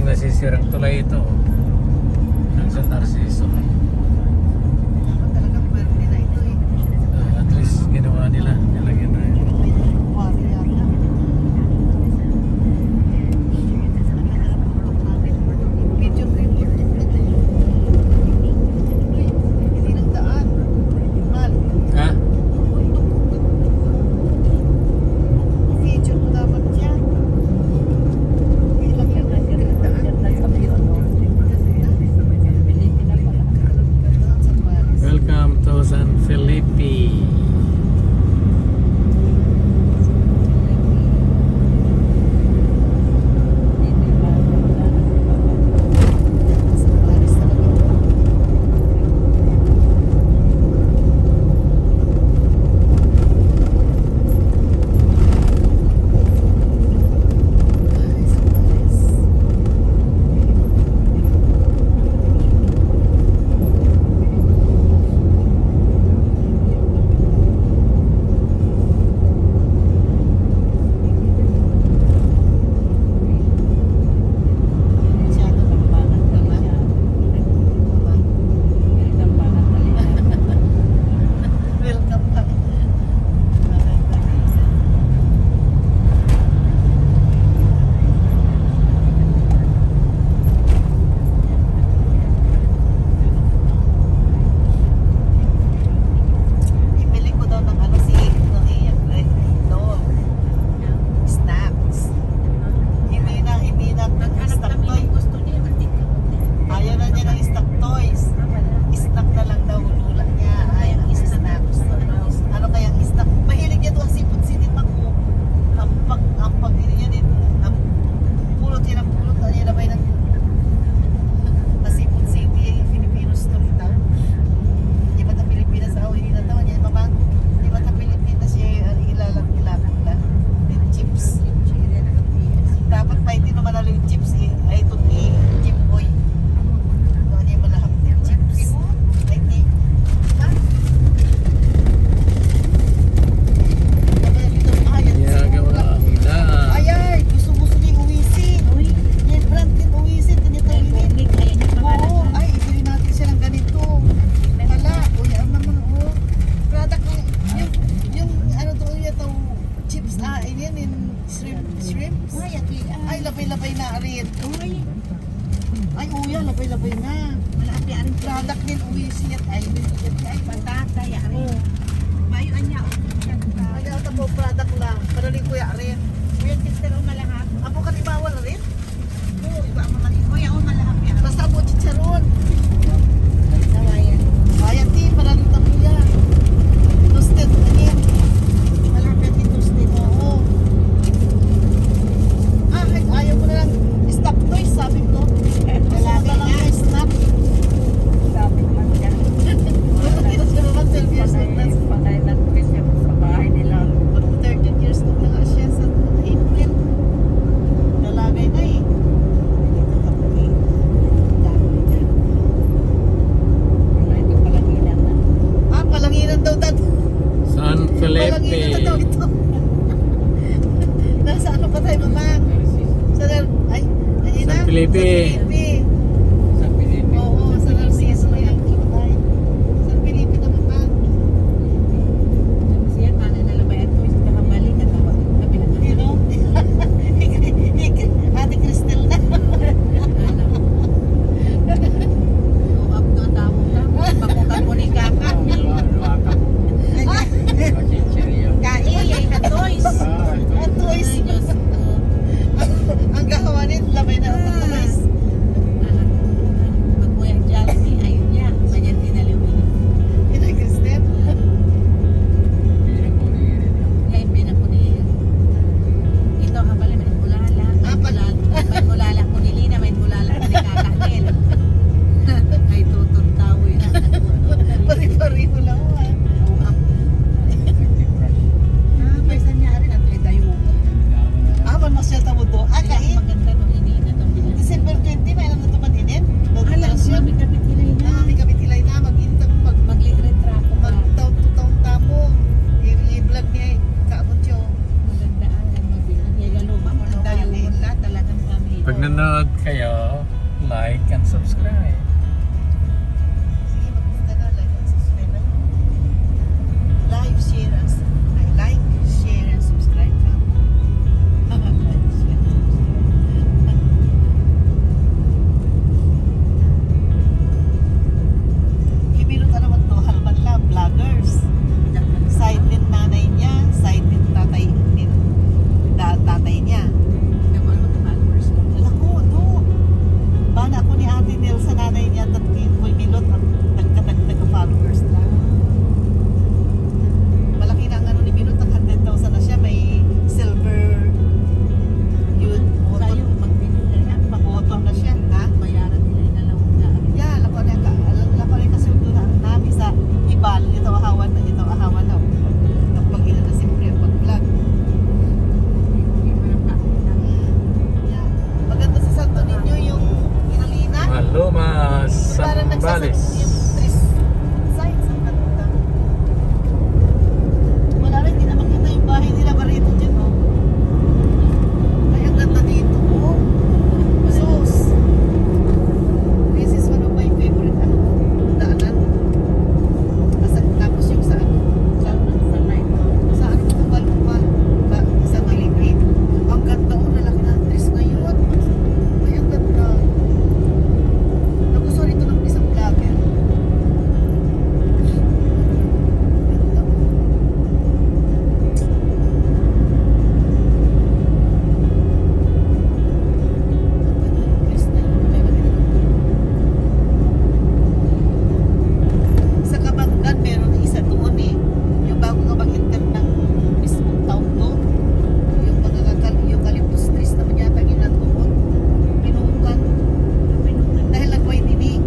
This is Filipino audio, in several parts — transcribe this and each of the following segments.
munting nasisirang tulay ito. Ang San Narciso. Talagang pwede na ito eh. At least ginawa nila. Nilagyan na yun. Wari yata. Video report. Hindi ng daan. Mal. Ha? Video mo dapat yan. Ilang yung Welcome to San Felipe. Welcome back. Ibili ko daw ng ano si ng iyan no. Snacks. Hindi na stock toy. gusto niya, Ayaw na niya ng stock toys. Snack na lang daw lula niya. Ay, ang snacks. Ano kayang snack? Mahilig niya to kasi putsinit ako. Ang pag niya din, ang pulot yan ang pulot. Ano yan nabay ng Nasipon City, Filipino store ito. Di ba na Pilipinas ako, hindi na tawag niya. Mamang, di ba na Pilipinas siya ilalang na. Yung chips. Dapat pa hindi naman nalang yung chips eh. Ay, ito ni chip boy. Ano yung malahap ng chips. Ay, di. Ha? Ginagawa ang daan. Ay, gusto niya uwisin. Yung brand din uwisin, tinitawinin. Oo, ay, ibili natin siya ng ganito. Hala, uy, ang naman, oh. Product ng, yung ano to, ito, chips, yan, shrimps. Ay, labay-labay na rin. Ay, uya, labay-labay na. Product din uwisin yan. Ay, oh. Ay, ito po, product lang. Paraling kuya rin. Apo ka di bawal rin? Basta po chicharon. Ayan, di, paraling na kuya. Toasted na rin. Malapit ni toasted. Oo. Ay, ayaw mo na lang stock toys, sabi ko. Lalaki na lang yung snack. Bakit kita siya naman 12 years old na? Mag 13 years old na nga siya sa April. Lalagay na eh. Palanginan daw dad. San Palanginan na daw Felipe. ito. Nasa ano pa tayo mamang? Ay, ayun na. San Felipe. San Felipe. Oo, sa Narciso yan. Ay, San Felipe na mamang. Pero, Ate Cristel na. Ang toys. Ang gahawanin, labay na ang toys. Ate Cristel. Pari-pari mo lang ah. Man masya tamo to. Kain. December 20, may alam na ito matinin. May kapitilay na. Mag-init ang mag-taon tamo. I-vlog niya eh. Kaabot yun. Magandaan lang magbilang. Lalo ba? Talagang family. Pag nanood kayo, like and subscribe. Sige, magpunta na. Like and subscribe na. Live, share, and like, share, and subscribe na. Like, share, and subscribe. Ibinot naman to, halman lang, vloggers. Side din nanay niya, side din tatay niya. Alam ko, do. Bana ako ni Ate Nel sa nanay niya at may milot at nagkatagtag followers na. Malaki na ang ano ni Milot, ang 100,000 na siya, may silver yun, bottom na siya, ha? Yeah, alam ko rin kasi doon namin sa Ibal, ito ahawan na. Kapag ina na siyempre pag-vlog. Yeah. Maganda sa Santo Niño yung Inalina. Maluma Parang Sambales. yung tres sides ang ganda. Wala rin, hindi na makita yung bahay nila Barreto dyan, oh. Ay, ang ganda dito, oh. Sus. This is one of my favorite, daanan. Tapos yung sa Baluma, sa Malibit. Ang ganda, oh, nalaki na ang tres ngayon. Ay, ang ganda. Nagustuhan ito ng isang vlogger. Ganda. Sa Kabanggan, meron isa doon eh. Yung bago nga mag-enter ng mismong town doon. Yung eucalyptus trees naman yata yun nandoon. Pinukan. Dahil nag-widening.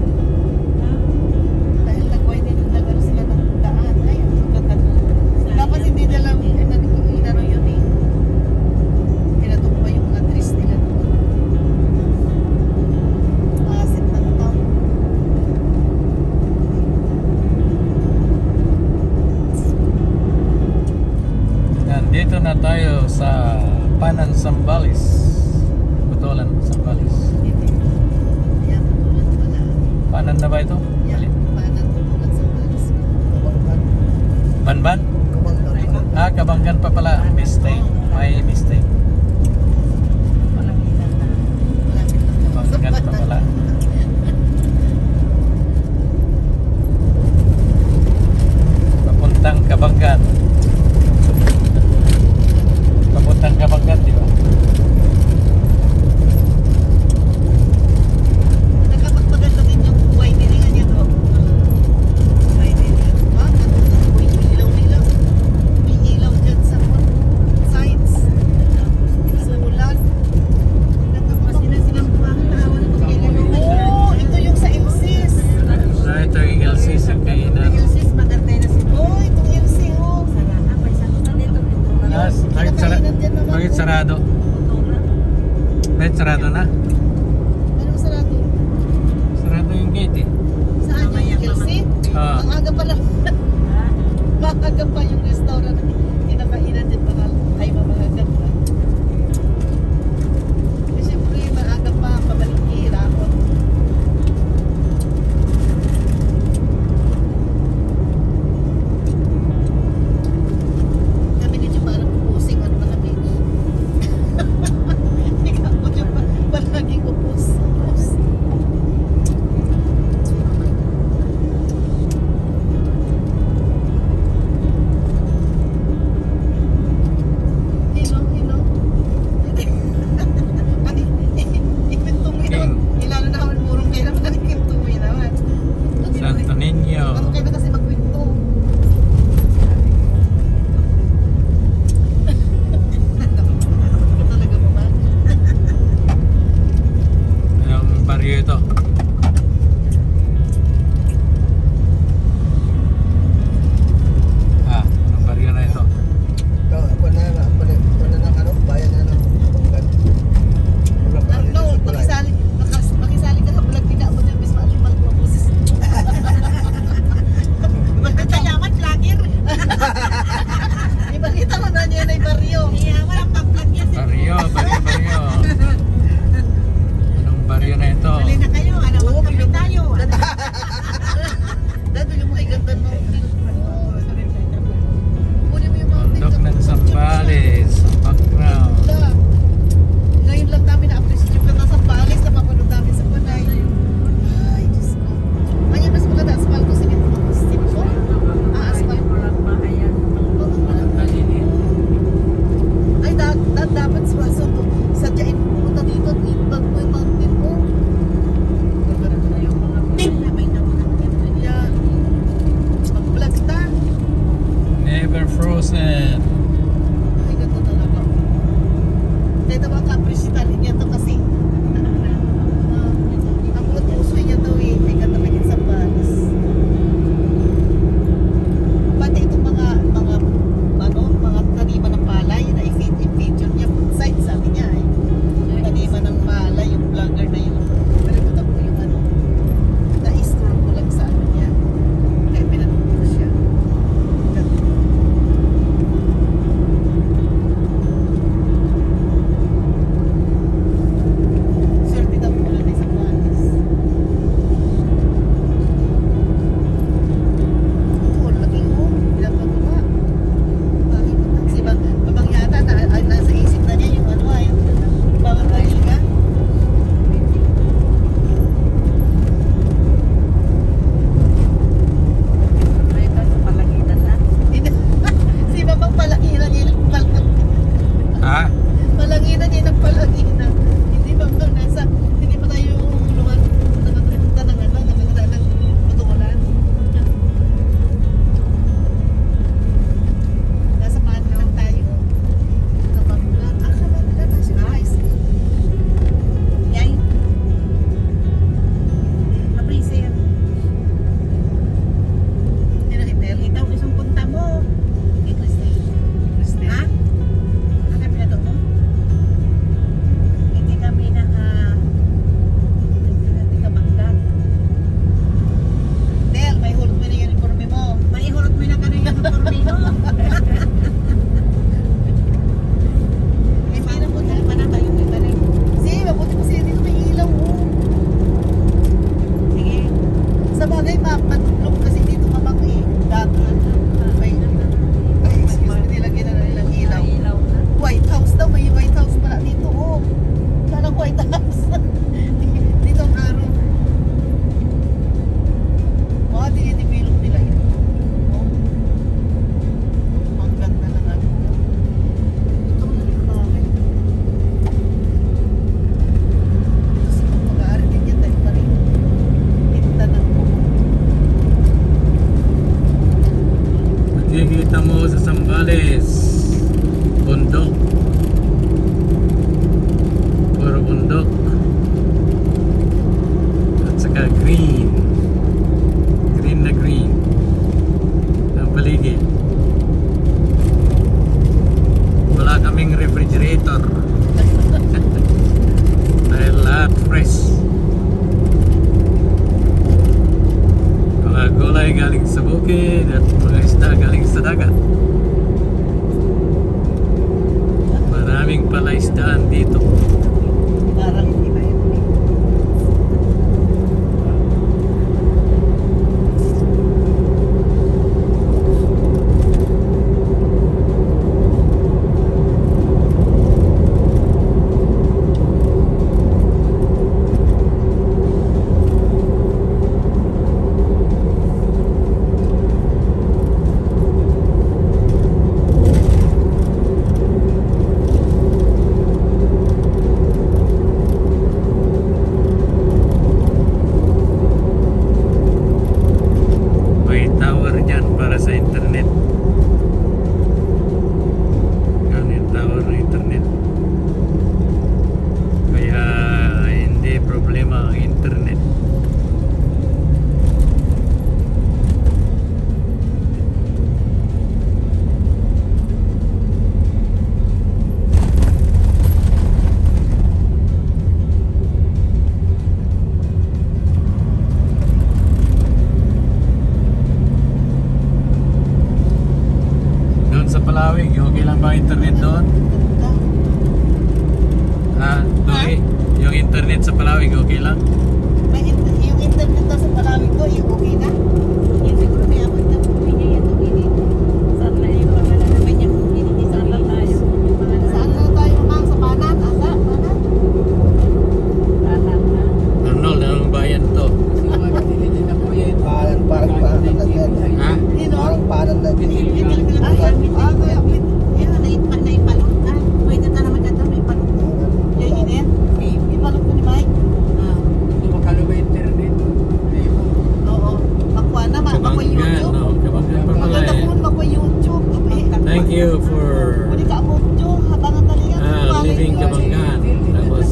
Nag-ano sila ng daan. Ay, ang ganda doon. Dapat hindi na lang inano yun eh. Pinatumba yung mga trees nila doon. Asit ng town. Nandito na tayo sa Panan Sambales. Butolan Sambales. Ayan, tulad pala. Panan na ba ito? Yan, panan tulad sa balas. Banban? Ah, Kabanggan pa pala. Mistake. May mistake. Malapit lang Kabanggan pa pala. Papuntang Kabanggan. Papuntang Kabanggan, di ba? Nagkapagpaganda din yung widening niya to. Widening. Ah, ganda. Uy, may ilaw-ilaw. May ilaw dyan sa sides. Sulat. Silang pangtawan ko. Oo, ito yung sa Elsis. Ah, ito yung LC sa kainan. Oo, itong LC, oh. Ah, bakit sarado? Bakit sarado na? Anong sarado? Sarado yung gate eh. Saan yung LC? Ah. Ang aga pala. Maaga pa yung restaurant. Kinakainan din baka ay mamahagan pa. Kasi siyempre maaga pa pabalik hihirapon. Kami nito parang upusing ano na kami. Ikaw mo dyan palaging upus. internet doon? Ganda. Ha? Dori? Yung internet sa Palawig, okay lang? Yung internet daw sa Palawig to, okay na? Yan siguro may abot na po niya yan itong init. Saan na yung pangalan naman niya kung init saan na tayo. Yung pangalan Saan na tayo mang sa Panan? Asa? Panan? Tanan na. Arnold, anong bayan to? Parang panan na yan. Ha? Dino? Parang panan na yan. Kaya Yan, naipalot na. Pwede na naman dyan may palot. yung init? Ipalok ko ni Mike? Oo. Makuha na, makuha Kabanggan, YouTube. no? Kabanggan pa pala Maganda eh. kung makuha YouTube. Thank you for Muli ka mo, Jo. Habang ang talaga. living Kabanggan. Tapos,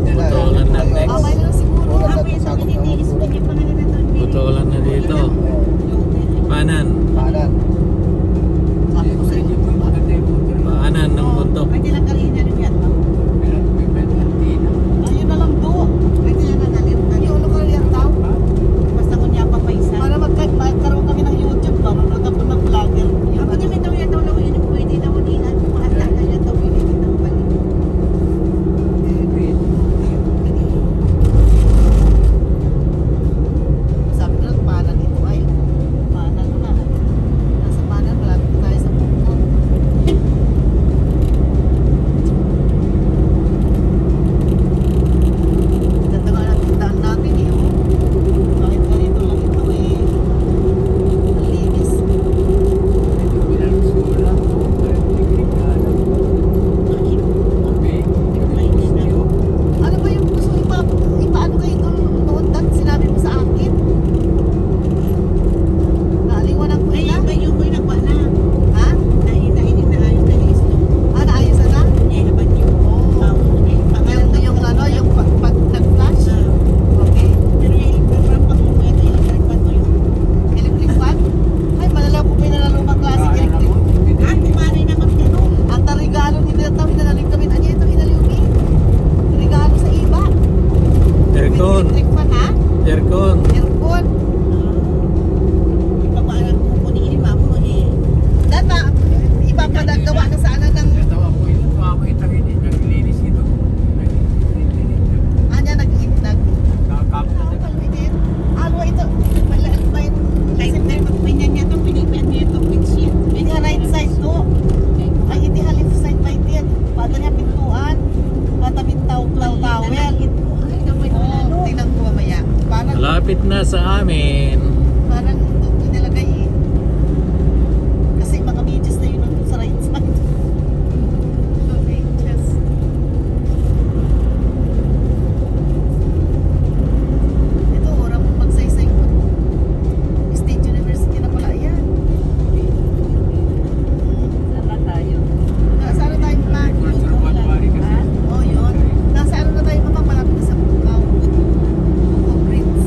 putulan na next. May na siguro. Wala na Sabi ito, sakop hindi ng isip niya pangalan na ito. Putulan na dito. Panan. panan. Sabi ko sa'yo. Paanan ng bundok. Pwede lang kalina rin yan. Ayun na lang, Do. Pwede lang nagalit. Ayun, ano ka riyan tao? Basta kung niya pa paisa. Para magkaroon kami ng YouTube ba? Nanonood ako ng vlogger. Ang pwede may daw yan daw lang yun. Pwede daw niyan. Kung asa na yan daw yun. Hindi daw balik. Sabi ko lang, Panan ito ay. Panan na. Nasa Panan, malapit na tayo sa Bukod. Ganda nga ng daan natin eh. Oh. Kahit ganito lang ito eh. Ang linis. Mainis na. Ano ba yung gusto ipaano kayo doon noon dati sinabi mo sa akin? Naaliwanan ko Ay, na. iba yung ko'y nagwa na. Ha? Nahinahinin na ayos na liis to. Naayos na? Eh, haban yung Yung ano, yung pag nag-flash? Okay. Pero yung program pag pwede yung nagpan to yung Electric fan? Ay, malalaw po pinalalumang klaseng electric. kumanay naman ganun. Ang tarigalo nila tayo, hinalaling kami. Ano ito, hinaliugi? Regalo sa iba. Aircon. Electric fan, ha? Aircon. Aircon. Ipapaalam ko po ni Ima mo eh. Data, ipapadagawa na sana ng anya nag-init. Ano ito? Malalim ba yun? Kahit na magpinyan niya itong pinipian niya itong windshield. Hindi nga right side to. Ay, hindi nga left side by din. Pada niya pintuan. Matabing towel. Ay, dapat Oo, malalo. tingnan ko mamaya. Parang, Malapit na sa amin. parang doon ko nilagay eh. Kasi mga medyas na yun nandun sa right side. Mga medyas. Ito, oras mo magsaysay ko. State University na pala yan. Saka tayo. Nasa ano tayo ma? Oh, yun. Nasa ano na tayo mamang malapit na sa Bukaw. Bukaw Prince.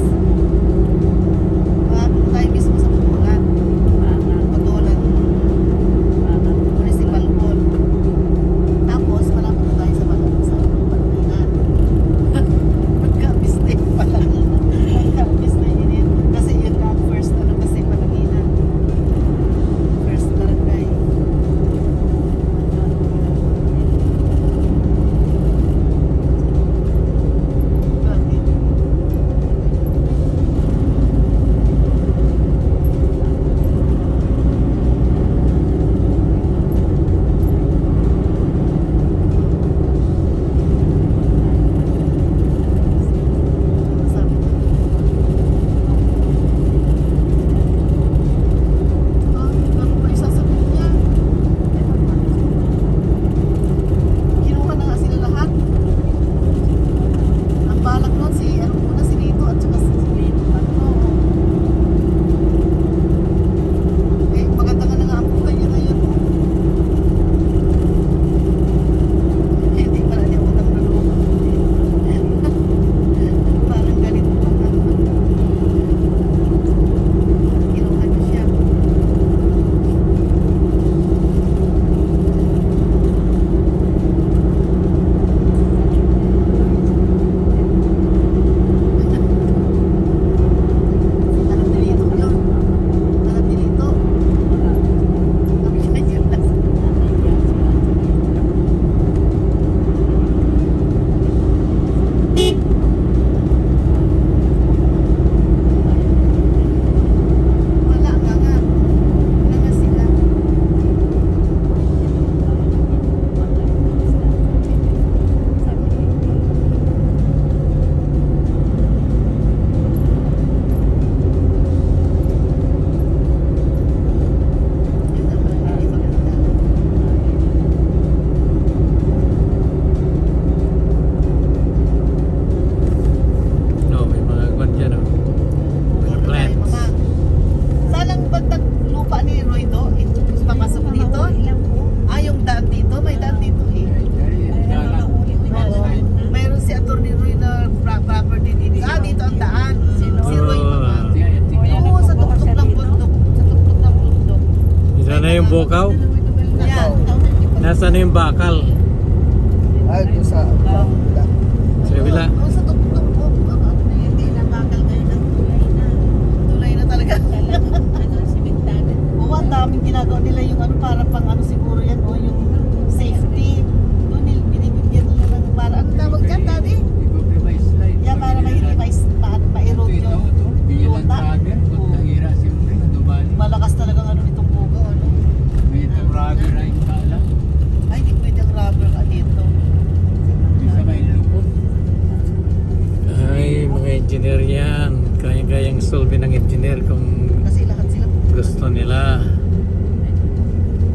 solve ng engineer kung Kasi lahat sila gusto nila.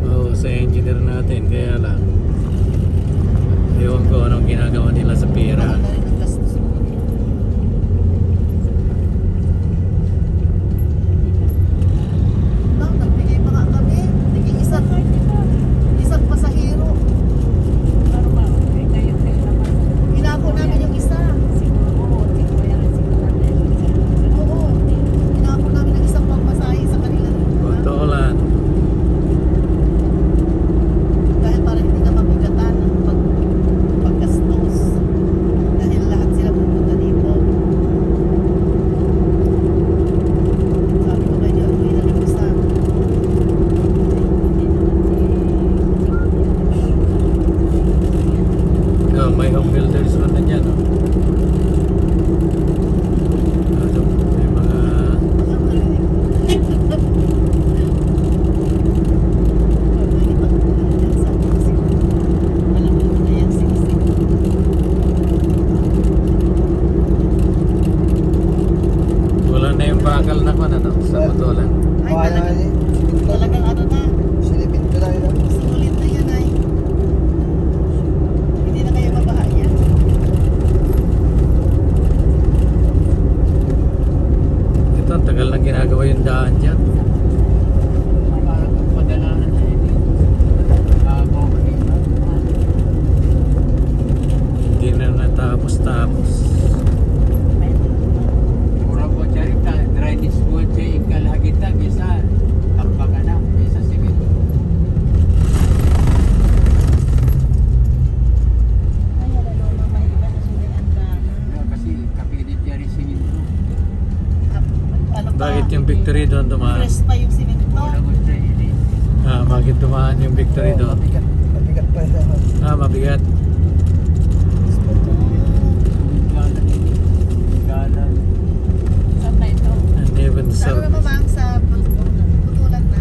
Oo, sa engineer natin. Kaya lang, ewan ko anong ginagawa nila sa pera. mahal na rin ang gastos mo. Nagbigay pa nga kami. Naging isang pasahero. Normal. Kayo naman. Inako namin yung isa. Siguro, siguro yan ang siguro. Oo. Inako namin ang isang pagmasahe sa kanila. Botolan. Dahil para hindi na mabigatan ang paggastos. Dahil lahat sila pupunta dito. Sabi ko kayo, uwi na rin isa. Oh, may home builders man na dyan. Oh. Ano, may mga Alam na rin. wala na yung bakal na kung ano sa Botolan. Ay, talagang ano na. Silipin ko lang yun. Sulit na yan ay. Hindi na kayo mabaha yan. Ito, ang tagal na ginagawa yung daan dyan. Parang padalanan na yun. Hindi na natapos-tapos. Mura po charita, drainage po siya ikalagita, bisa tambakan na, bisa simit. Ay, lalo na mahiba na sila ang dana. Kasi kapilit niya rin simit mo. Ano pa? Bakit yung victory doon dumaan? Fresh pa yung simento. Mura po siya yun. Ah, bakit dumaan yung victory Oo, doon? mabigat. Mabigat pa yun. Ah, mabigat. Galan. Saan na ito? Uneven Sa ano surface. naman ma'am sa Putulan na?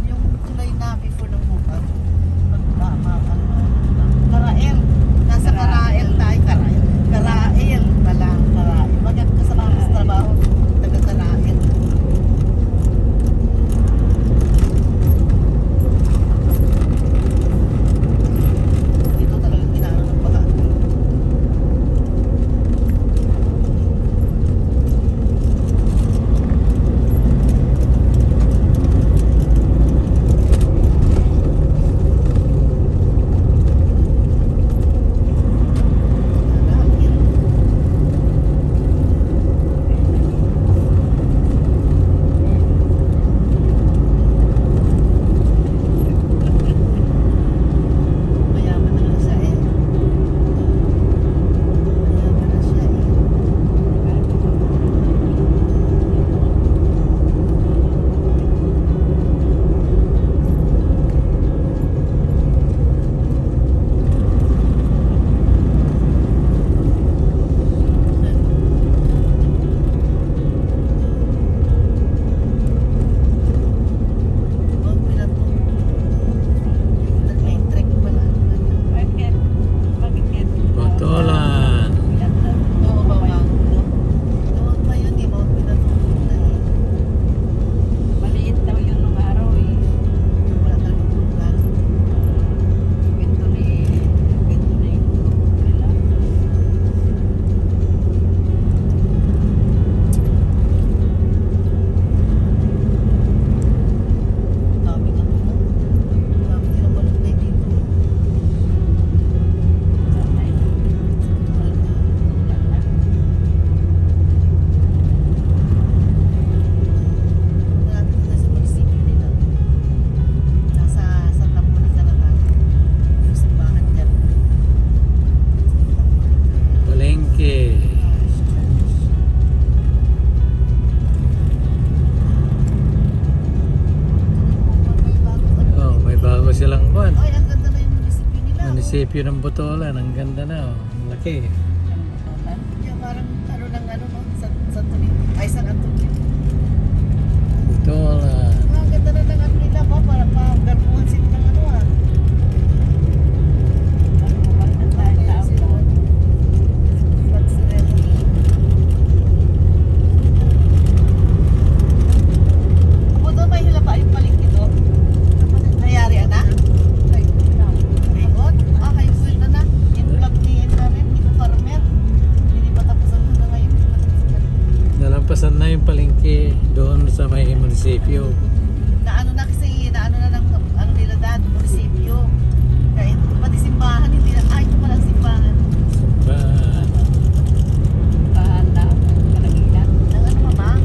Yung tulay na before ng bukas. Karael. Nasa Karael tayo. Karael pala. Karael. Maganda kasama ko sa trabaho. Taga Karael. Dito talagang kailangan ng baha. Mayaman na siya eh. Mayaman na siya eh. Oh, pinato. Nag-electric pala. Bakit? Bakit? Botolan. Oo, baba. Doon pa yun eh, mga pinatutunan eh. Maliit daw yun nung araw eh. Wala talagang lugar. Pinto na yung nila. Dami na po. Dami nilang malunggay dito. Saan na ito? Malapit na sa munisipyo nila. Nasa Santa Monica na tayo. Yung simbahan dyan. Santa Monica. Palengke. Parish Church. May bago ano. Oh, may bago silang kwan. Ay, ang ganda na yung munisipyo nila. Munisipyo ng Botolan. Ang ganda na. Oh. Ang laki. Yeah, parang ano ng ano no? San Antonio. Ay, San Antonio. Botolan. Ah, ang ganda na ng ano nila pa. Para magarpuhan sila ng ano ah. Bakit tayo Ayan sila. tao? Flag ceremony. munisipyo. Naano na ng ano nila dad, munisipyo. Kaya pati simbahan, hindi na, ito palang simbahan. Ba, Bahan na kalagilan. Ng ano mama?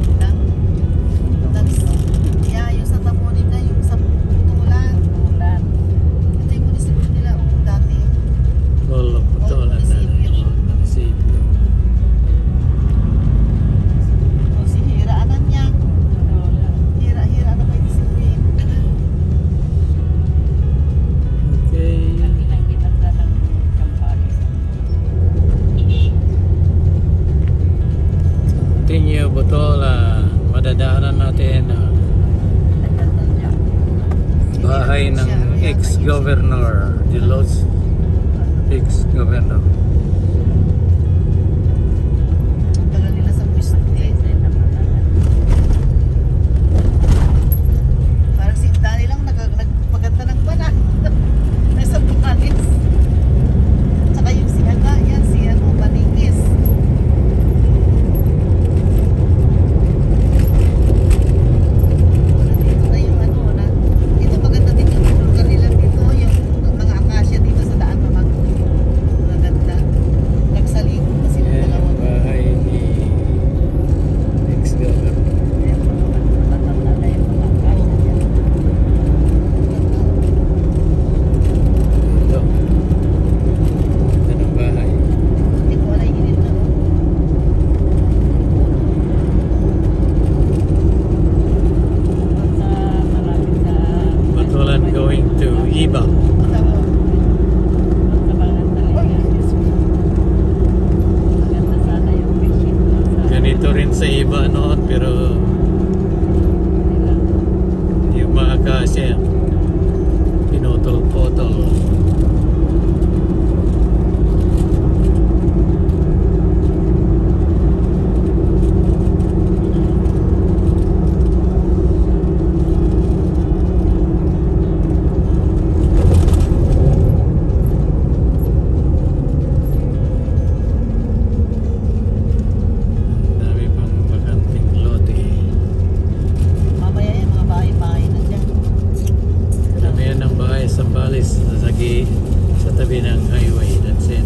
Yeah, yung sa Tamonica, yung sa Putulan. Ulan. Ito yung munisipyo nila, dati. all of Putolan na munisipyo. O si Hiraanan niya. Hira na may disiplin. Okay. Ang ginagda ng kampanya. Continue Putolan. Madadaanan natin ang bahay ng ex-governor de Los ex-governor. Tagal nila sa pwesto eh. Parang si Dani lang nagpaganda ng balat. Nasa Bukanis. Tsaka yung si Ana, yan, si Maningis. Dito na yung ano na. Dito maganda din yung lugar nila dito. Yung mga akasya dito sa daan na maganda. Nagsaligo na sila Yan dalawa. ang bahay ni ex-governor. Ito. Ito ang bahay. Hindi ko alam yung ito. Putolan going to Iba. Tama. Ganito rin sa Iba noon pero yung mga kasya pinutol-potol. Dami pang bakanting lote. Mamaya yan, mga bahay-bahay na dyan. Dami yan ng bahay sa Balis sa tabi ng highway. That's it.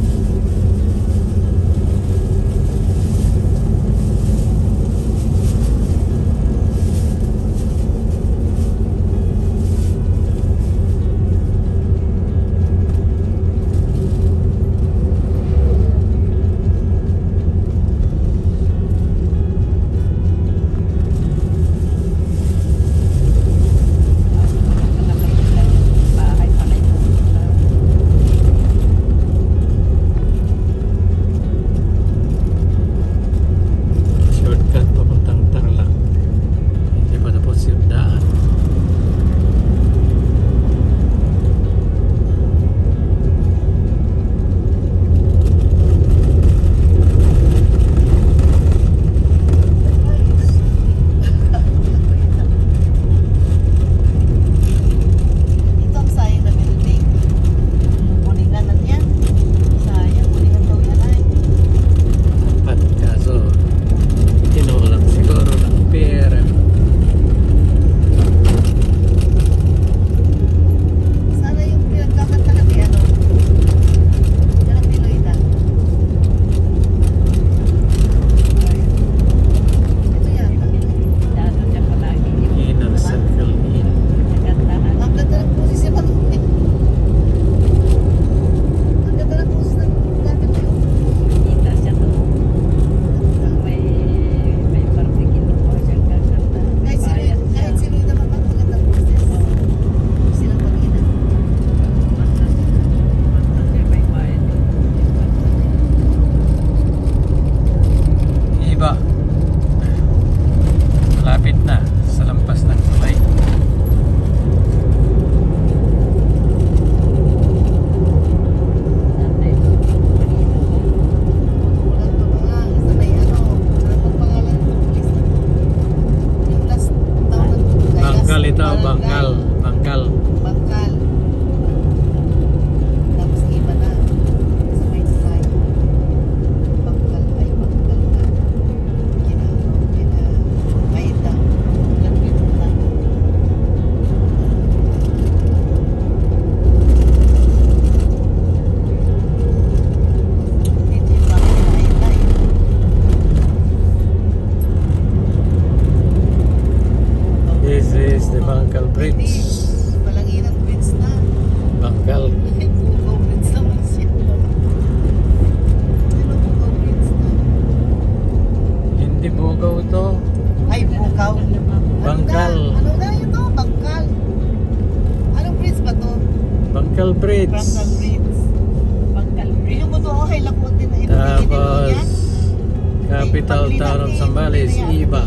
capital town of Zambales, Iba.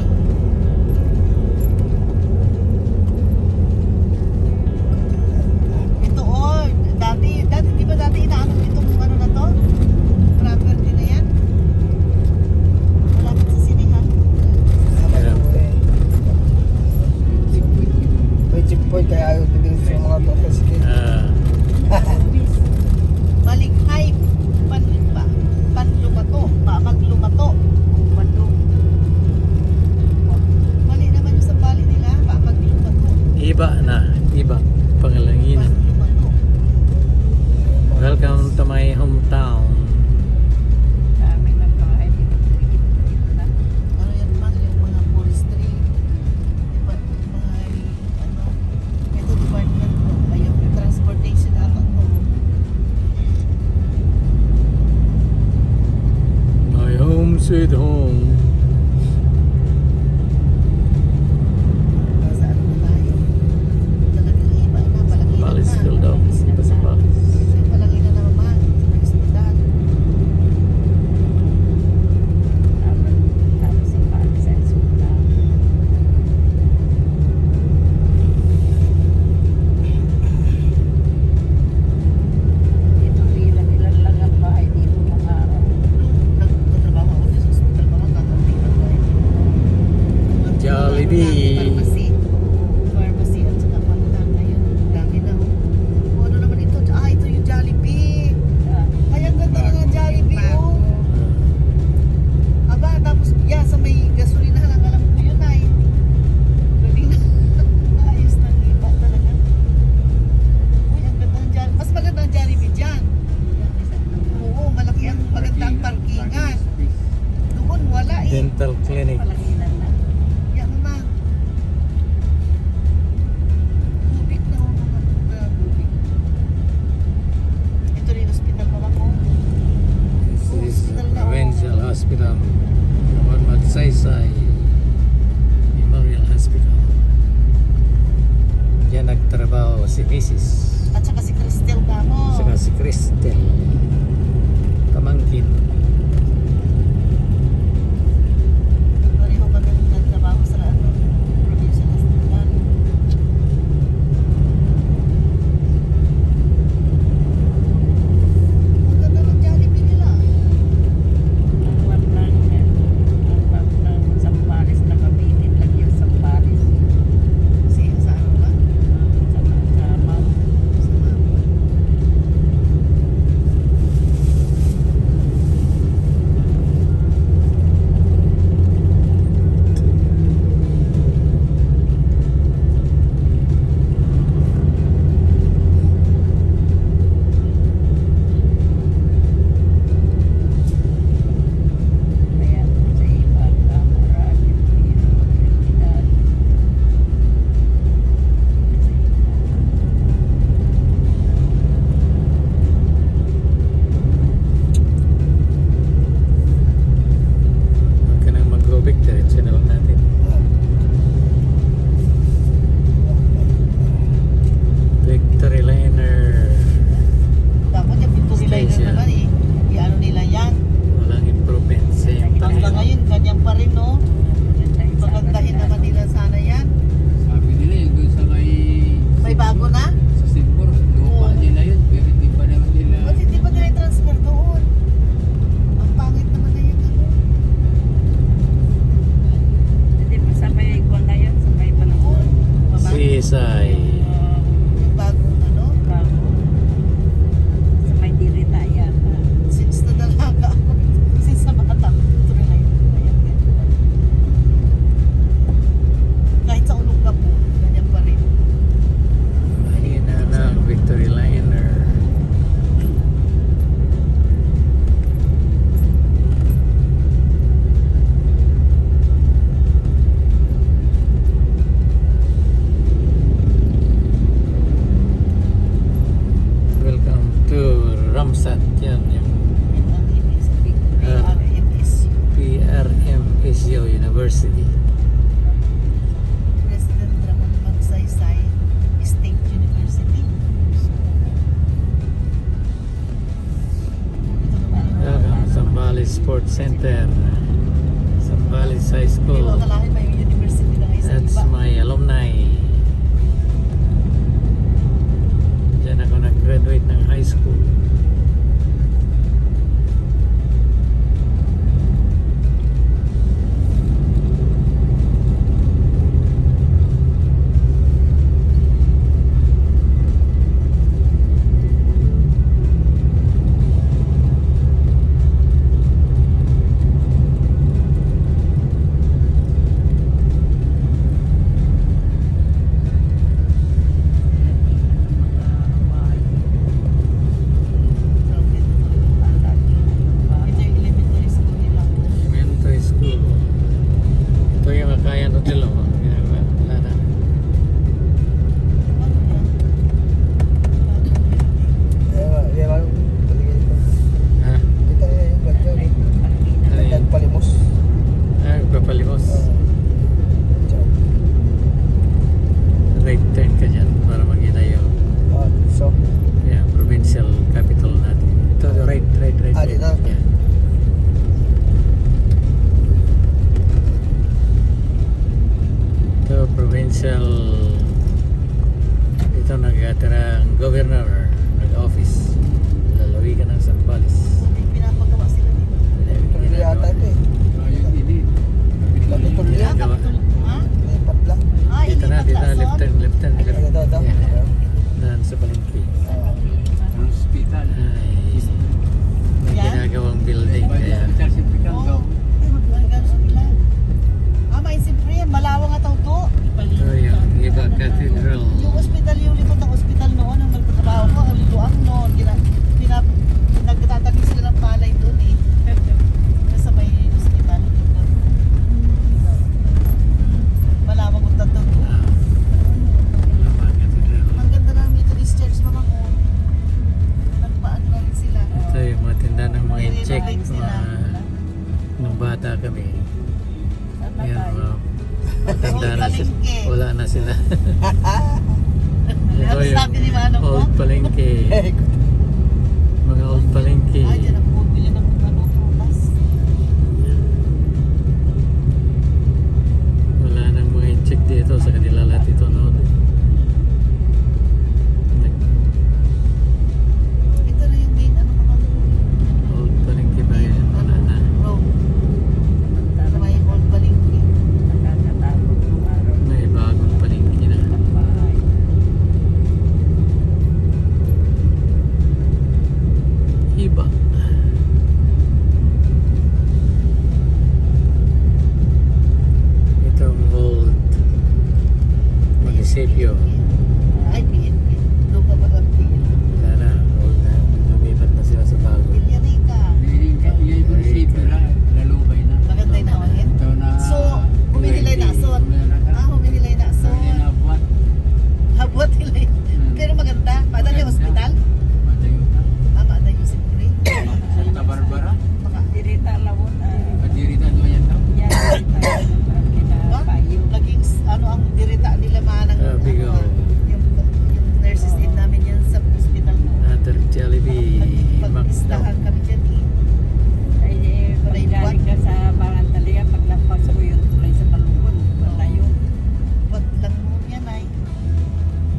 Ito oh, dati di ba dati inaano itong ano na to? Property na yan? Malapit sa sinihan. Yeah. May checkpoint kaya ayaw din sa mga to kasi Malighay panlumato, maglumato. Mali naman yung sa bali nila, maglumato. Iba na, Iba. Pangalanginan. Maglumato. Welcome to my hometown. Dami ng bahay dito. Na. Ano yan man, yung mga forestry, mga ano, ito department ko, ay yung transportation ata to. My home sweet home. Sa ano na tayo? Talagang iba na, palagi Zambales na. still daw. Iba Zambales. Palagi na naman, sa may hospital. Tapos si Pati sa eskwela. Ito ilan lang ang bahay dito ng araw. Nagtatrabaho ako sa hospital pa, magkakating na tayo. Jollibee. Pharmacy. Pharmacy at saka pantang. Ayun, dami na. Oh. Ano naman ito? Ah, ito yung Jollibee. Ay, ang ganda ng Jollibee, oh. Aba, tapos, yeah, sa may gasolina lang, alam ko yun ay. Galing na. Ayos na iba talaga. Uy, ang ganda ng Jollibee. Mas maganda ang Jollibee dyan. Oo, malaki ang maganda ang parkingan. Doon, wala eh. Dental clinic. Palanginan na. Yan naman. Bubik na ako mga bubik. Ito rin yung hospital pa ako. This is Provincial Hospital. Naman Magsaysay Memorial Hospital. Diyan nagtrabaho si Mrs. At saka si Cristel Damo. Saka si Cristel. Pamangkin. Pareho kami nagtrabaho sa ano, provincial hospital. Ang ganda ng Jollibee nila. Ang wap ng Zambales, nakabitin lang yung Zambales. Siya sa ano ba? Sa Mount. Sa mga Kaya sa iba, marami dito magkakilala. Huwag ka nang mag-rubik. Diretso na lang natin. Victory Liner. dapat yung Victory Liner Station. naman eh. I-ano nila yan. Walang improvement. Same Hanggang time. ngayon, ganyan pa rin, no? Pagandahin naman nila sana yan. Sabi nila yun doon sa May bago na? sa Singapore, lupa Oo. nila yun, pero hindi pa naman nila. Ba't hindi pa nila transfer doon? Ang pangit naman na yun, ano? Hindi pa sa may kwan na yun, sa may panahon. CSI. Yung bagong, ano? Bago. Sa may dirita yata. Since na dalaga ako, since na bata, Victory Liner. Ayan, ganyan. Kahit sa ulong po, ganyan pa rin. Mahina ng Victory Liner. Welcome to Ramsat. Yan yung Yan ang PRMSU. PRMSU University. President Ramon Magsaysay State University. Ito naman yung Welcome Zambales Sports Center. Sambales High Hindi School. mo akalain may university na isa. That's my alumni. Diyan ako nag-graduate ng high school. Ito yung elementary school nila. Elementary school. Ito yung Akayan Hotel. Oh. Wala na. Ano yan? Yan lang. Paligid ko. Ha? Kita niya yung vlog niya. Ano yan? Nagpalimos. Papalimos. Ciao. Right turn ka dyan para makita yung So, provincial capital natin. Ito, right. dito? Yeah. Ito, provincial. Ito, nagkatira ang governor, nag-office. Lalawigan ng Sambales. May pinapagawa sila dito. tuloy yata ito eh. Ayun, hindi. Dati tuloy yan. Ginagawa. Ha? Lipat lang. Ah, Dito na, ilipat left lason? turn. Ito. Yeah. Daan sa palengke. Hospital. Ay, may Yan? ginagawang building. Kaya, Hospital si Pican Oo. daw. Magkano sila? May siyempre, malawang nga tao to. ito yung Iba Cathedral. Yung ospital, yung likod ng ospital noon, nung nagtatrabaho ko, ang lutuang noon, nagtatanim sila ng palay doon eh. Sa may ospital. Malawang ang tato to. Iba Cathedral. Ang ganda ng Methodist Church, mamang oh. Nagpaano na rin sila. Ito yung mga tindahan ng mga check. Nire-renovate sila. Nung bata kami. Sana Yan, tayo. matanda na sila. Palengke. Wala na sila. Ano sabi ni Manong mo? Old Palengke. Mga old Palengke. Ay, dyan ang bumili ng prutas. Wala nang mga check dito sa kanila lahat ito noon. Ito na yung main ano naman. Old Palengke ba yan? Wala na. Road. Sa may old Palengke. Nakakatakot yung araw May bagong Palengke na. ng bahay. Iba. Itong old munisipyo. Ay, PNP. Doon ka ba ang PNP? Wala na. Old na. Lumipat na sila sa bago. Pilyarika. Yung munisipyo na, lalubay na. Maganda yung nawahin. Ito na... So, huminilay na ason. Huminilay na ason. Hindi na buwan. Habot nila yun. Pero maganda. Padal yung hospital. Madayo na. Tama na yung siyempre. Santa Barbara. Baka, Dirita lawon Kadiritan mo yan daw. yan tayo ng kinapayo. naging ano ang dirita nila manang Bigo. yung nurses aid namin yan sa hospital mo. Another Jollibee. Macdo. Pag-istahan kami dyan eh. Ay, pag galing ka sa Barantaliga, paglampas mo yung tulay sa Palungon. Wala yun. Wag lang mo yan ay.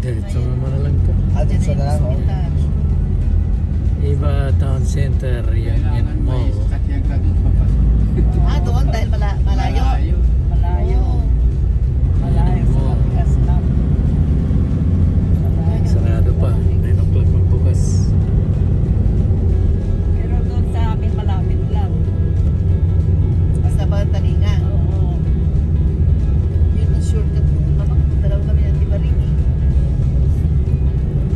Diretso mo na lang to. Dyan Sa na yung lang, oh. hospital. Iba Town Center. Yan Kailangan may mall. sasakyan ka doon papasok. Doon dahil malayo. Malayo. Malayo. Malayo sa Kapigas lang. Malayo. Sarado pa. 9 o'clock magbukas. Pero doon sa amin malapit lang. Basta ba talinga? Oo. Yun ang shortcut mo. Naman, dalaw kami ng Tibarini.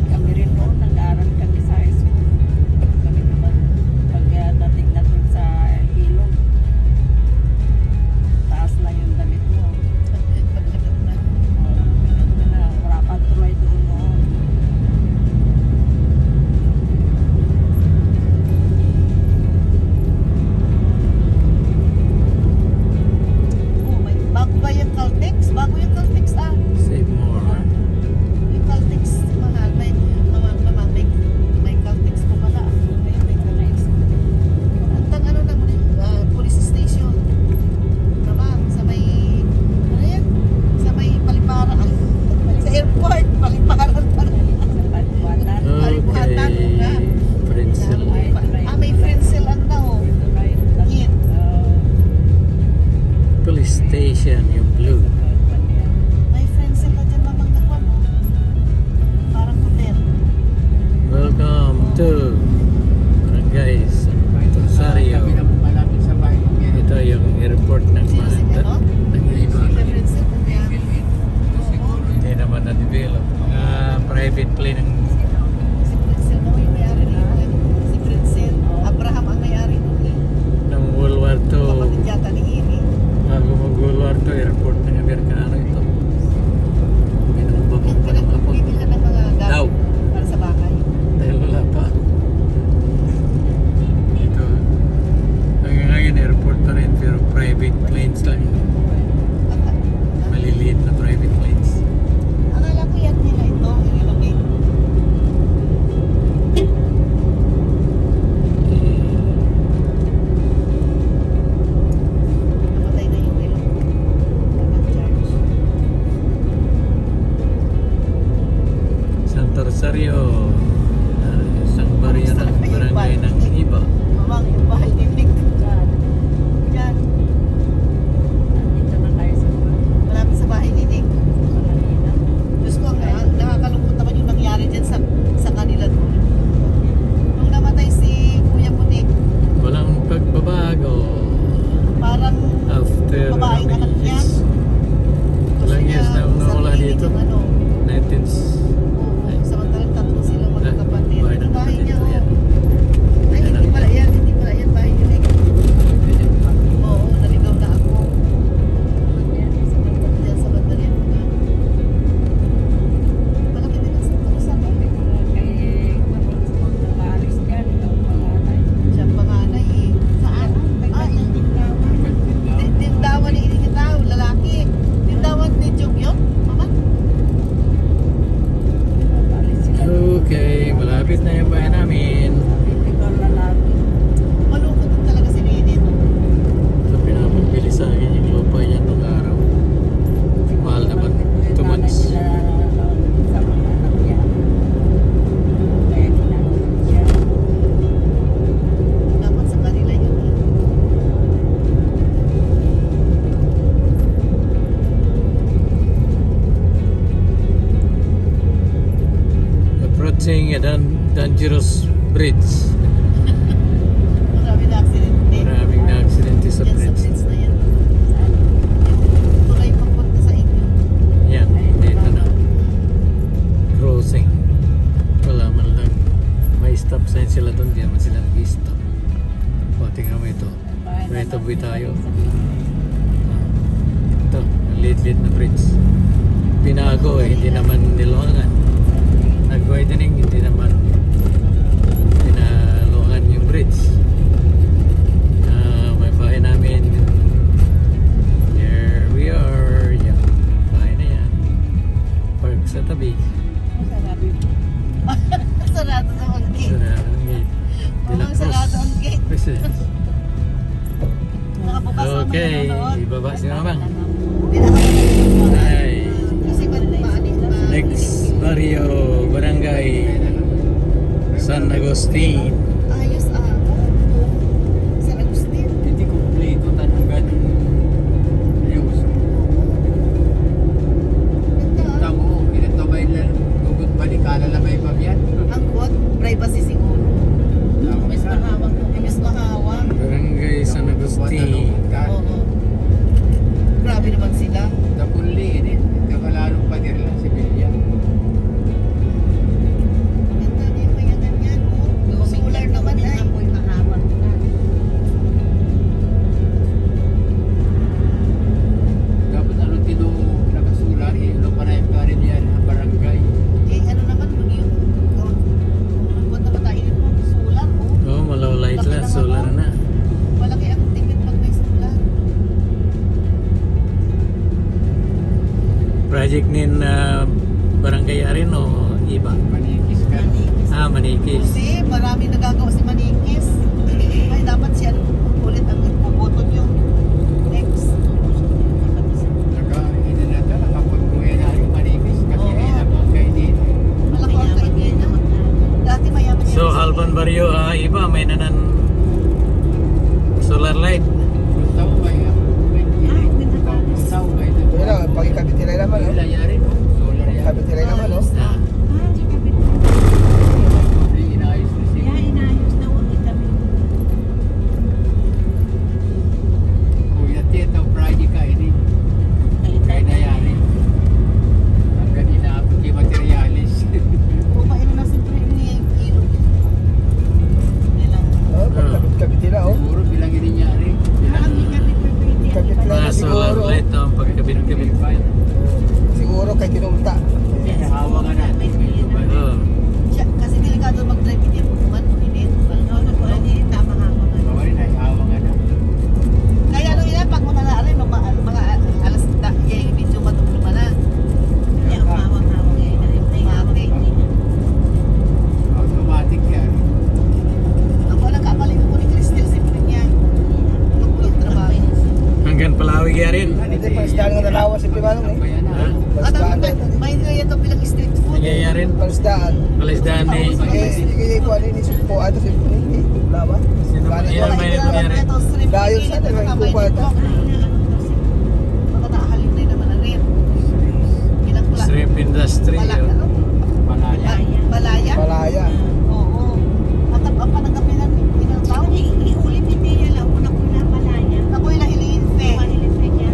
Kami rin noon, nag-aaral kami sa high school. Kami naman, pagdating na doon dangerous bridge. Marami na aksidente. Maraming na aksidente sa Yan sa bridge. bridge na yan. Tulay papunta sa inyo. Yan, dito na. Crossing. Wala man lang. May stop sign sila doon. Di naman sila nag-stop. O, tingnan mo ito. May tabi tayo. Ito, liit-liit na bridge. Binago eh, hindi naman niluangan. Nag-widening, hindi naman pinaluangan yung bridge. May bahay namin. Here we are. Yan, bahay na yan. Park sa tabi. Sarado na ang gate. Sarado ang gate. De La Oo, sarado ang Cruz gate. Residence. Nakabukas naman Okay, yung nanonood. ibaba si Mamang. Hindi nakakalimutan. Ay, Kasi next barrio, barangay San Agustin. Ayos San Agustin. Hindi kompleto tanungan news. Ganda. Tamo, pinatabay lang. Tugot balikala lang may pabyan. Ang quote, privacy siguro. Mas mahawak po. Mas mahawak. Barangay San Agustin. Oo. Grabe naman sila. Tapuli ini. Kapalalong padir lang si Bilya. Maganda na yung mayagan yan. Solar naman ay. Apoy mahawak na. Dapat ano tino nakasular eh. Ano pa na yung karin yan ang barangay. Eh ano naman yung buwan na matainin mo. Solar Oh, malaw light lang, solar na. Malaki ang tipid pag may solar. Project nin barangay Arin o iba? Manikis ka. Manikis. Kasi marami nagagawa si Manikis. Ay dapat siya ulit ang ipubuton yung next. Naka, hindi na ito. Nakapagkuya na yung manikis. Kasi Oo. ilang ang kayo dito. Malaki ang kaibigan. Dati mayaman yan. So, Halban Barrio, iba, may nanan solar light. Puntaw ba yung puntaw ba ito? Yun lang, pagkikabit nila naman, oh. Wala yari no? Solar yan. Kabit nila naman, oh. Ah, Di kapit. Hindi inaayos na siya. Kaya inayos na ulit kami. Kuya Tito, Friday ka ini. Kaya na yari. Ang ganina ako kay materialis. Pumain na siyempre yung ilog. Nilang Oh, pagkabit nila, oh. Siguro bilang ini nyari. Bilang Kabit mga nila solar siguro. light, pagkabit-kabit. Siguro kay kinumta. Hawa nga natin. Oh, siya, kasi delikado mag-drive hindi pupungan kung hindi. Tama hawak. Bawal na, hawa nga na. Kaya nung ilan, pag mga naarin, mga alas na, yung medyo matulog na. Hindi ako hawak-hawak eh. Matik. Automatic yan. Ako lang kapalin ko ni Cristel si niya. Yung trabaho. hanggang Palawig Arin. Hindi, palasdaan nga nalawa si Pimanong, eh. Ha? At Palasdaan ang na. may nilaya ito bilang street food. Sige, Arin. Palasdaan. Palisdaan ni... Sige, po, ano ni Sumpo, ato si Puniki. Wala ba? Sino ba? Yan, may nito ni Arin. Dayon sa atin, may kupa ito. Baka nakahalin na naman ang rin. Ilang pala. Shrimp industry. Pala, oh. ano? Palaya. Balaya? Malaya. Oo. At ang panagapi ng ilang tao. Iulit hindi niya lang. Una-una pala niya. Ako yung nahiliin fe. Malilit na niya.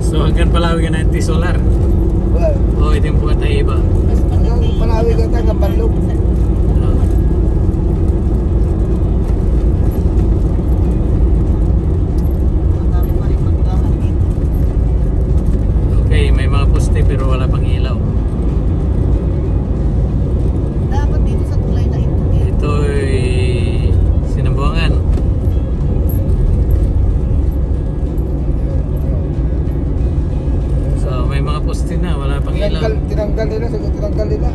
So, hanggang Palawig na ito solar. Well, O, ito yung buwan tayo iba. hanggang Palawig ang tayo ng Banlog. Oh. Madami pa rin magdahan dito. Okay, may mga poste pero wala pang ilaw. Dapat dito sa tulay na ito. Ito ay Sinambuangan. So, may mga poste na, wala pang ilaw. Tinanggal nila, siguro tinanggal nila.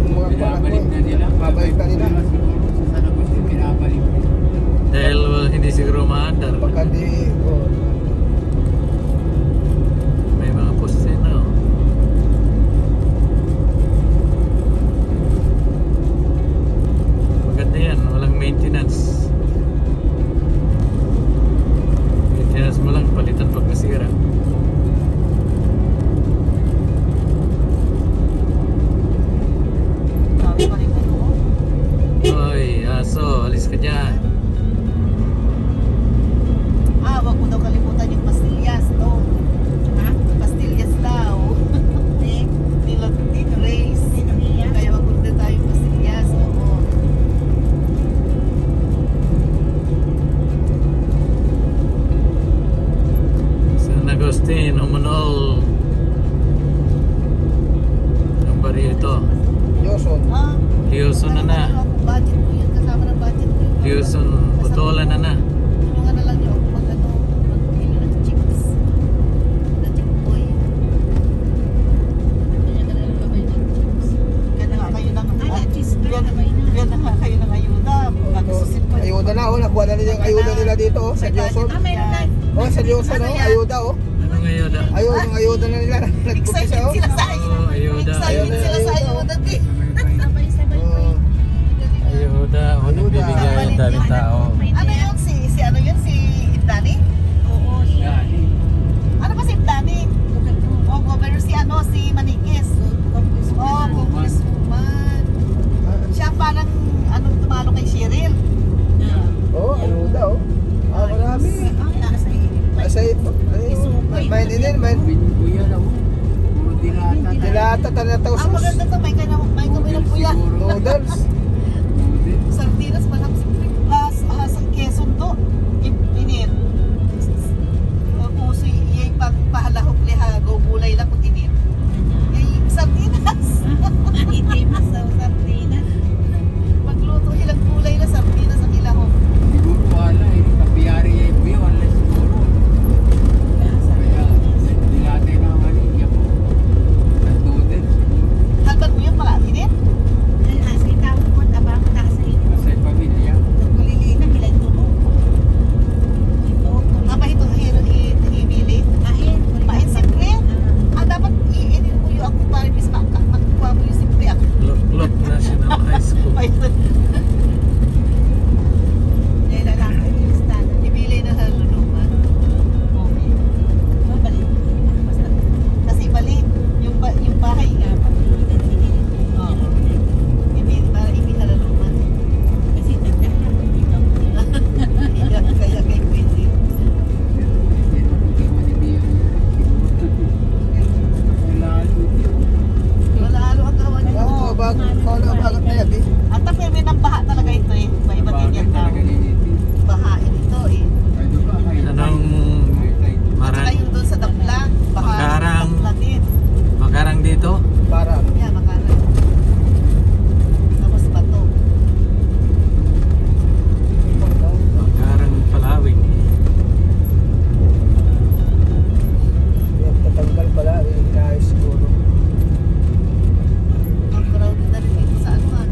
Yung mga Pinabalik na nila. Babalik na nila. Sa San Agustin, pinabalik na. Dahil hindi siguro maandar. Pagka di, oh. May mga poste na. Oh. Maganda yan, walang maintenance. Maintenance mo lang, palitan pag nasira. na. Budget ko yun, kasama ng budget ko yun. Luzon, Botolan na na. Tulungan na lang niyo ako mag-pili ng chips. Na chip boy. Kaya ka na lang kamay ng chips. Yan na nga kayo ng cheese yan, bread kamay na. yan na nga kayo ng ayuda. Magsusip pa. Ayuda na, oh. Nakuha na nila yung ayuda nila dito, oh. Sa Diyosol. Meron na. Oh, sa Diyosol, oh. Ayuda, oh. Ano ngayon da? Ayun, yung ayuda na nila. Nag-book Excited siya, oh. sila sa ayuda. Oh, ayuda. Excited sila sa ayuda. Di. Sabay-sabay pa Oh. Ayuda. O nagbibigay ang daming tao. Ano yun si ano yun si Indani? Oo, siya. Dali. Ano ba si Indani? O governor si ano si Manikis. Oh, congresswoman. Siya parang anong tumalo kay Cheryl. Oh, ayuda, oh. Ah, marami. Asa ito. Main inin, main. Kuya na mo. Puro dilata. Dilata, tanataw Ang maganda to, may kami ng puya. Noodles. Sardinas, manang hasang Quezon to. Init. Puso iyay pagpahalahok liha, go gulay lang kung init. Sardinas. Itimas sa sardinas. Magluto ilang gulay na sardinas ang ilahok. Siguro wala eh. Kapiyari ay kuya. Wala siguro. Kaya dilata na ang anigya mo. Nandudin siguro. Halban mo yun pala, init? Kasi pamilya. Apa ito hibili? Pahin siyempre. Ah, dapat i-edit mo yung ako para bis makuha mo yung siyempre ako. Loklok National High School. Python. Ibili na sa luluman. Okay. Kasi bali, yung bahay nga. Oo. Para ibinalaluman. Kaya kay Quincy. Malalo ang kawan Ah, mo. bagat na yan, eh. At tapos may nang baha talaga ito eh. Iba din yan tao. Bahain ito eh. Anong At Maran? saka yung doon sa Dapla. Baha. Makarang. Dapla din. Makarang dito? Para. Yeah, makarang. Tapos bato. Makarang Palawig. Yan, tatanggal pala. Inayos siguro. Ang crowded na rin dito sa ano ah.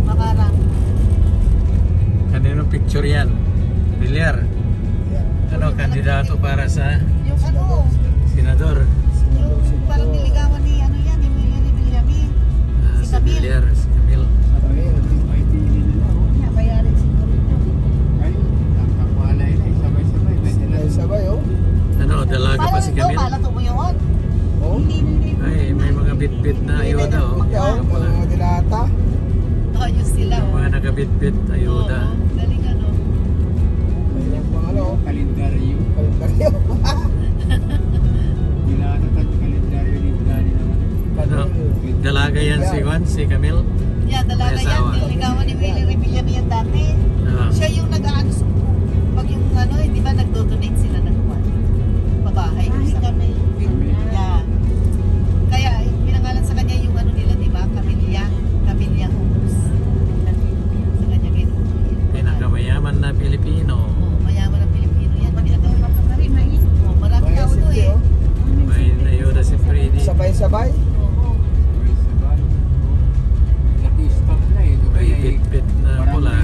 Makarang. Kaninong picture yan? Bilyar. Yan. Ano, kandidato para sa Yung ano, senador? yung parang niligawan ni ano yan, ni Emilio Villamin. Si Si Camille. Bilyar, si Camille. Ay, sabay, oh. Ano, dalaga pa si Parang ito, Camille? kalato mo yun. Oh. Ay, may mga bit-bit na ayuda, oh. Yan, mga dilata. Ayos sila. Yung mga nagabit-bit ayuda. Oo, galing ano. Ayun, pang ano, oh. Kalendaryo. Kalendaryo. Nilatatan yung kalendaryo ni Dani naman. Ano, dalaga yan si Juan, si Camille. Yan, dalaga May yan. asawa. Niligawan ni Willie Villamin yan dati. Ah, Siya yung nag-ano, pag yung ano, di ba nagdo-donate sila ng kwan? Pabahay. Yeah. Kaya pinangalan sa kanya yung ano nila, di ba? Camilla Homes. Sa kanya ginutuloy. pinakamayaman na Pilipino. Oo, mayaman ang Pilipino yan. Oo, marami Bayan tao doon City, eh. oh. May ayuda si Freddy. Sabay-sabay. Oo. Sabay-sabay. Nag-stop na eh. May bit-bit na pula.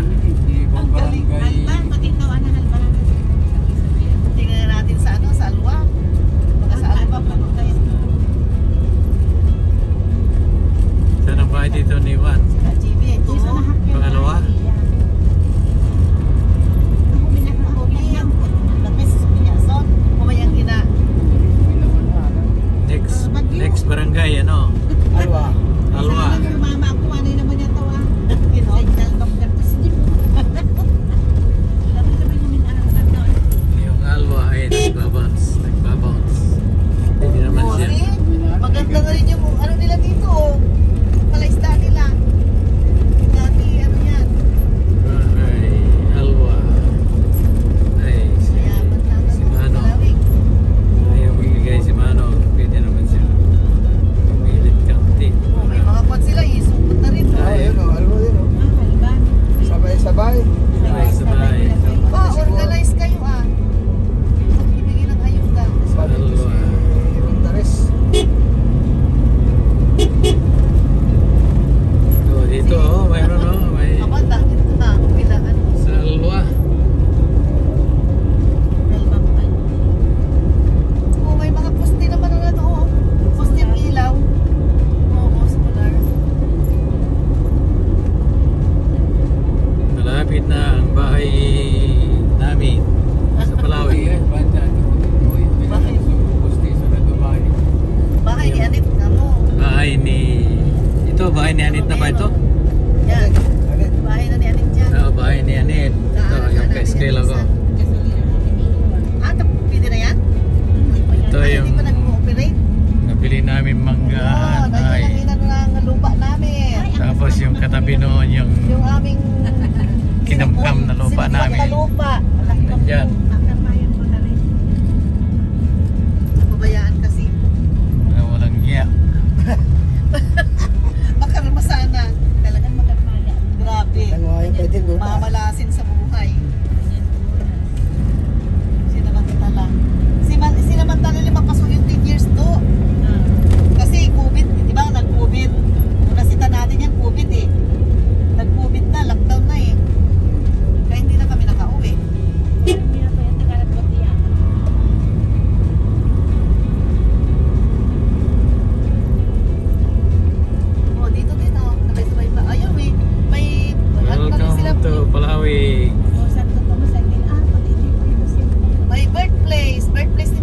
Ang galing. Tingnan natin sa ano, sa Alwa. Baka sa Alwa pa tayo. Saan ang bahay dito ni Juan? Sa GB, ito. Pangalawa? Lapis sa Pinyason. Pumayang ina. Next barangay, ano? Alwa. Alwa. Gino. Yung aming Kinamkam na lupa sinubok namin. na lupa. Nandyan. Makarbayan ko na rin. Pabayaan kasi. Mga walang hiya. Makarma sana. Talagang makarbayan. Grabe. Ano nga yung pwede doon? Mamalasin sa buhay. Sinamantala. Sinamantala limang yung 10 years to. Kasi COVID, di ba? Nag-COVID. Kung nasita natin yan, COVID eh. Nag-COVID na, lockdown na eh. Kaya hindi na kami nakauwi. Hindi na pa yung tagalat ko tiyak. Oh, dito din oh. Sabay-sabay pa. Ayaw eh. May, ano na rin sila. Welcome to Palawi. O, Santo Tomas, ay din, pati hindi ko ito siya. May birthplace. Birthplace ni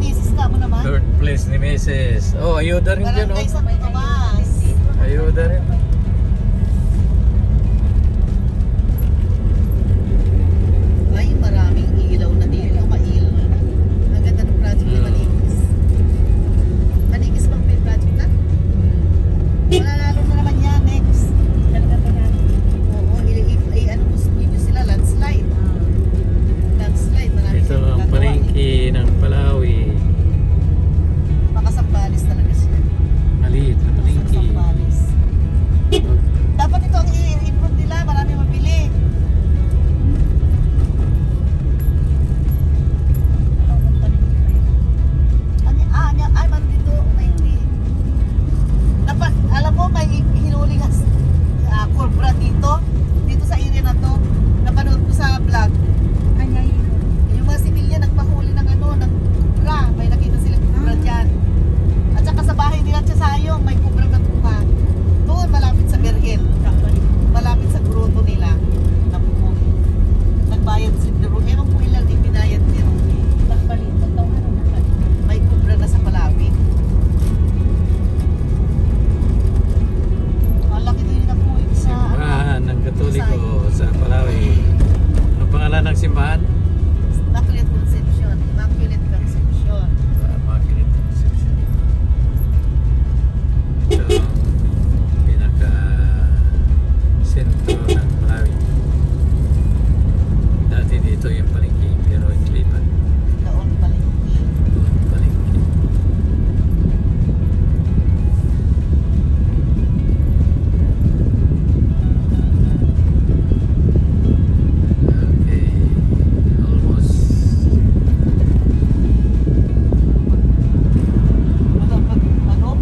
Mrs. ka mo naman. Birthplace ni Mrs. Oh, ayuda rin dyan Barangay oh. Santo Tomas. Ayuda rin. Ay, maraming ilaw na dito. Mailaw na. Ang ganda ng project ni Manikis. Manikis bang may project na? Mananalo na naman yan next. Talaga pa natin. Oo, ano mo sila, landslide. Landslide, marami Ito silang ang gagawa. palengke ng Palawi. Makasambales talaga siya. Maliit na palengke. Sambales. Dapat ito ang i-improve nila, marami mabili. Ay, man dito, 90. Dapat, alam mo, may hinuling cobra dito sa area na to. Napanood ko sa vlog. Kanya yun. Yung mga sibilyan nagpahuli ng ng kubra. May nakita silang kubra dyan. At saka sa bahay nila Sayong, may kubra na kuha. Doon, malapit sa Bergen. Malapit sa gruto nila. Napuhuli. Nagbayad si Dero. Ewan ko ilan yung binayad niya. Bakbalit. Totoo ano na ba? May kubra na sa Palawi. Ang laki doon yung nakuha sa Simbahan ng Katoliko sa Palawi. Ano pangalan ng simbahan? Immaculate Conception. Immaculate Conception. Immaculate Conception. Ito ang pinaka-sentro ng Palawi. Dati dito yung palengke, pero inilipat. Doon palengke. Doon palengke. Okay, almost.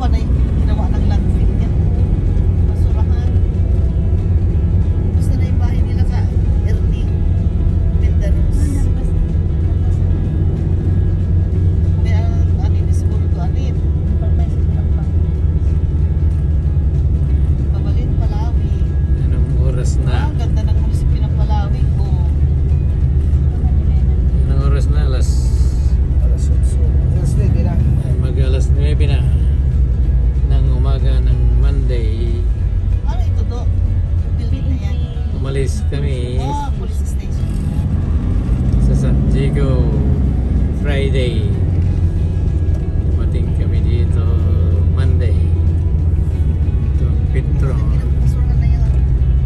Panay ginawa ng landfill yan. Basurahan. Gusto na yung bahay nila sa Ernie. Pendaros. May anin ni siguro to anin. Pabalin, Palawi. Anong oras na? Ang ganda ng munisipyo ng Palawi. Oh. Anong oras na? Alas 9 na ng umaga ng Monday. Ano ito do? Yung building na yan. Umalis kami Oh, police station. sa San Diego Friday. Dumating kami dito Monday. Ito ang Petro. Pinag-usuran na yan.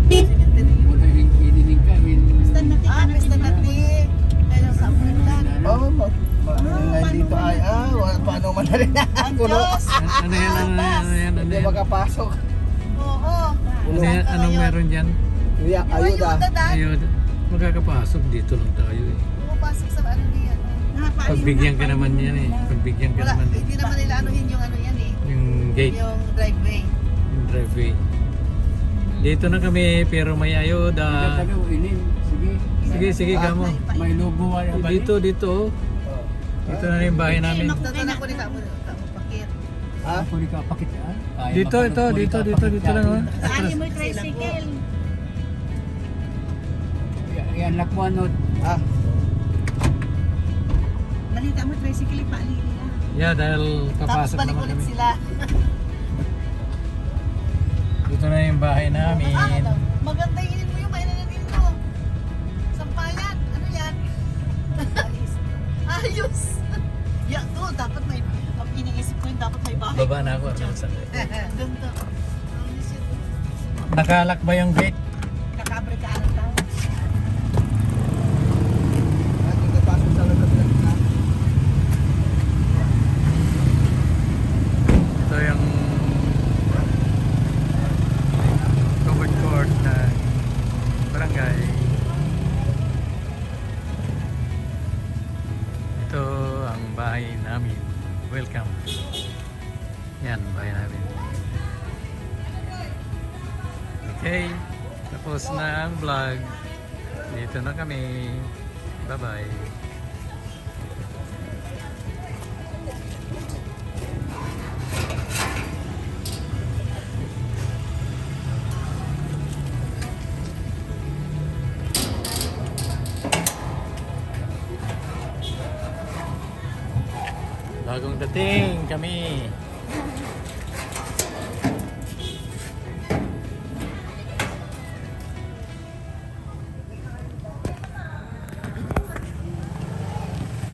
Cemetery. Wala rin kininig ka. Basta natin Ah, basta natin. Kaya sa Apulan. Oo, nga dito ay, wala paano man na rin Ang puno. Diyos! Ano yan? Ano yan? Ano Hindi yan? makapasok. Oo. Ano yan? Anong meron dyan? Kuya, Yung ayuda. ayuda dahil. Ayun. Magkakapasok dito lang tayo eh. Pumapasok sa ano niyan. Pagbigyan ka naman yan eh. Pagbigyan ka Wala, naman eh. hindi naman nila anuhin yung ano yan eh. Yung gate, Yung driveway. yung driveway. Dito na kami pero may ayuda. Dalaw, ilim. Sige. Sige, sige ka mo. May logo wala ba? Dito, dito. oh. Dito na yung bahay namin. Dito na ko ni Kamo pakit. Ha? Ako rin kapakit yan. Dito, dito lang. Oh. Saan mo yung tricycle? Yan, lakwan no. Ha? Balita mo tricycle ipaalili nila. Yeah, dahil Tapos papasok balik naman ulit kami. sila. Dito na yung bahay namin. Maganda yun mo yung mainananin mo. Sampayan. Ano yan? Ayos. Yeah, to, dapat may, ang iniisip ko yun, dapat may bahay. Baba na ako. Ano, sa- Ganda. Ayos yun. Nakalak ba yung gate? Tapos na ang vlog. Dito na kami. Bye-bye. Bagong dating kami.